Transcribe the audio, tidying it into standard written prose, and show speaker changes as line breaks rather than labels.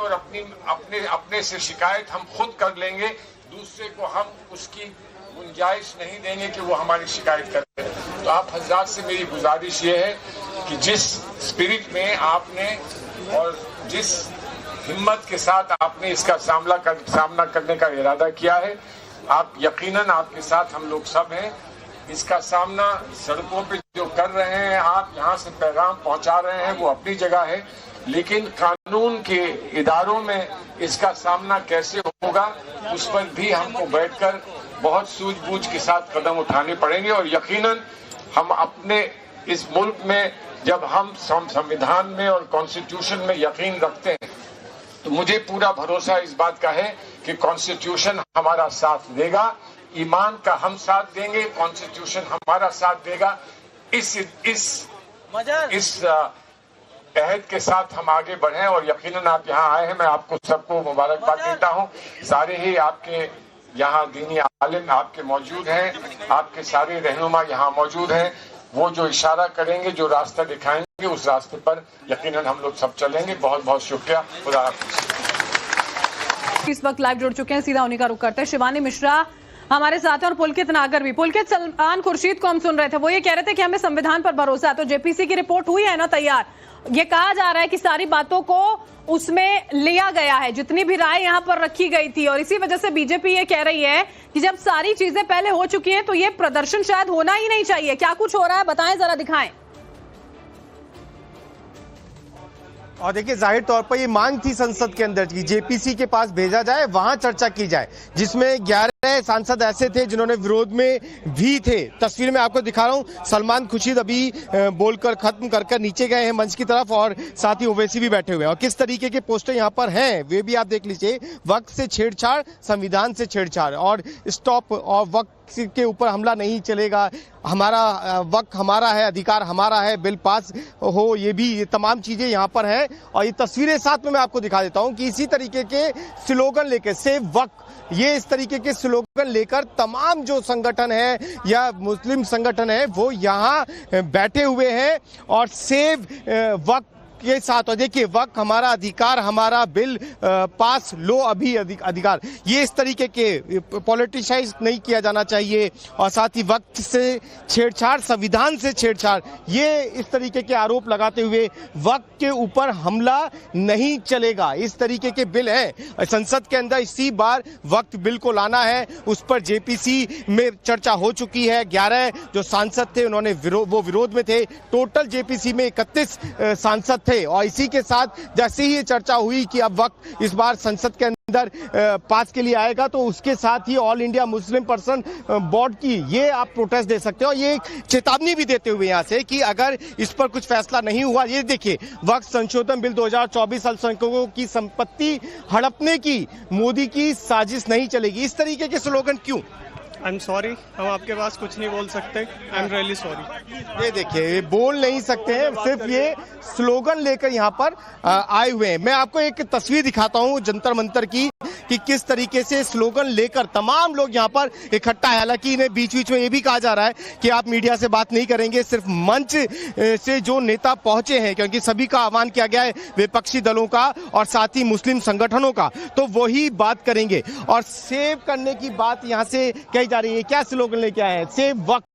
और अपने से शिकायत हम खुद कर लेंगे। दूसरे को हम उसकी गुंजाइश नहीं देंगे कि वो हमारी शिकायत करे। तो आप हजरात से मेरी गुजारिश ये है कि जिस स्पिरिट में आपने और जिस हिम्मत के साथ आपने इसका सामना करने का इरादा किया है, आप यकीनन आपके साथ हम लोग सब हैं। इसका सामना सड़कों पे जो कर रहे हैं, आप यहाँ से पैगाम पहुँचा रहे हैं, वो अपनी जगह है, लेकिन कानून के इदारों में इसका सामना कैसे होगा उस पर भी हमको बैठकर बहुत सूझबूझ के साथ कदम उठाने पड़ेंगे। और यकीनन हम अपने इस मुल्क में जब हम संविधान में और कॉन्स्टिट्यूशन में यकीन रखते हैं तो मुझे पूरा भरोसा इस बात का है कि कॉन्स्टिट्यूशन हमारा साथ देगा, ईमान का हम साथ देंगे, कॉन्स्टिट्यूशन हमारा साथ देगा। इस अहद के साथ हम आगे बढ़े और यकीनन आप यहाँ आए हैं, मैं आपको सबको मुबारकबाद देता हूँ। सारे ही आपके यहाँ दीनी आलिम आपके मौजूद हैं, आपके सारे रहनुमा यहाँ मौजूद हैं। वो जो इशारा करेंगे, जो रास्ता दिखाएंगे, उस रास्ते पर यकीनन हम लोग सब चलेंगे। बहुत बहुत शुक्रिया। खुदा हाफिज़।
इस वक्त लाइव जुड़ चुके हैं, सीधा उन्हीं का रुख करते हैं। शिवानी मिश्रा हमारे साथ हैं और पुलकित नागर भी। पुलकित, सलमान खुर्शीद को हम सुन रहे थे, वो ये कह रहे थे कि हमें संविधान पर भरोसा है। तो जेपीसी की रिपोर्ट हुई है ना तैयार? ये कहा जा रहा है कि सारी बातों को उसमें लिया गया है, जितनी भी राय यहाँ पर रखी गई थी, और इसी वजह से बीजेपी ये कह रही है कि जब सारी चीजें पहले हो चुकी हैं तो ये प्रदर्शन शायद होना ही नहीं चाहिए। क्या कुछ हो रहा है, बताएं जरा, दिखाएं।
और देखिए, जाहिर तौर पर ये मांग थी संसद के अंदर की जेपीसी के पास भेजा जाए, वहां चर्चा की जाए, जिसमें 11 सांसद ऐसे थे जिन्होंने विरोध में भी थे। तस्वीर में आपको दिखा रहा हूं, सलमान खुर्शीद अभी बोलकर खत्म कर नीचे गए हैं मंच की तरफ, और साथ ही ओवैसी भी बैठे हुए हैं। और किस तरीके के पोस्टर यहाँ पर हैं वे भी आप देख लीजिए। वक्त से छेड़छाड़, संविधान से छेड़छाड़, और स्टॉप, और वक्त के ऊपर हमला नहीं चलेगा, हमारा वक्त हमारा है, अधिकार हमारा है, बिल पास हो, ये भी, ये तमाम चीजें यहाँ पर हैं। और ये तस्वीरें साथ में मैं आपको दिखा देता हूँ कि इसी तरीके के स्लोगन लेकर, सेव वक्त, ये इस तरीके के स्लोगन लेकर तमाम जो संगठन है या मुस्लिम संगठन है वो यहाँ बैठे हुए हैं, और सेव वक्त के साथ। और देखिए, वक्त हमारा, अधिकार हमारा, बिल पास लो अभी अधिकार, ये इस तरीके के पॉलिटिसाइज नहीं किया जाना चाहिए। और साथ ही वक्त से छेड़छाड़, संविधान से छेड़छाड़, ये इस तरीके के आरोप लगाते हुए वक्त के ऊपर हमला नहीं चलेगा, इस तरीके के बिल हैं संसद के अंदर। इसी बार वक्त बिल को लाना है, उस पर जेपीसी में चर्चा हो चुकी है। 11 जो सांसद थे उन्होंने वो विरोध में थे। टोटल जेपीसी में 31 सांसद थे। और इसी के साथ जैसे ही ये चर्चा हुई कि अब वक्त इस बार संसद के अंदर पास के लिए आएगा, तो उसके साथ ही all India Muslim person board की ये आप प्रोटेस्ट दे सकते हो। ये एक चेतावनी भी देते हुए यहाँ से कि अगर इस पर कुछ फैसला नहीं हुआ, ये देखिए, वक्त संशोधन बिल 2024 अल्पसंख्यकों की संपत्ति हड़पने की मोदी की साजिश नहीं चलेगी, इस तरीके के स्लोगन क्यों?
आई एम सॉरी, हम आपके पास कुछ नहीं बोल सकते। I am really sorry.
ये देखिए, ये बोल नहीं सकते हैं, सिर्फ ये स्लोगन लेकर यहाँ पर आए हुए हैं। मैं आपको एक तस्वीर दिखाता हूँ जंतर मंतर की, कि किस तरीके से स्लोगन लेकर तमाम लोग यहाँ पर इकट्ठा है। हालांकि इन्हें बीच बीच में ये भी कहा जा रहा है कि आप मीडिया से बात नहीं करेंगे, सिर्फ मंच से जो नेता पहुंचे हैं, क्योंकि सभी का आह्वान किया गया है, विपक्षी दलों का और साथ ही मुस्लिम संगठनों का, तो वही बात करेंगे। और सेव करने की बात यहाँ से कही जा रही है। क्या स्लोगन लेके आए हैं? सेव वक्त।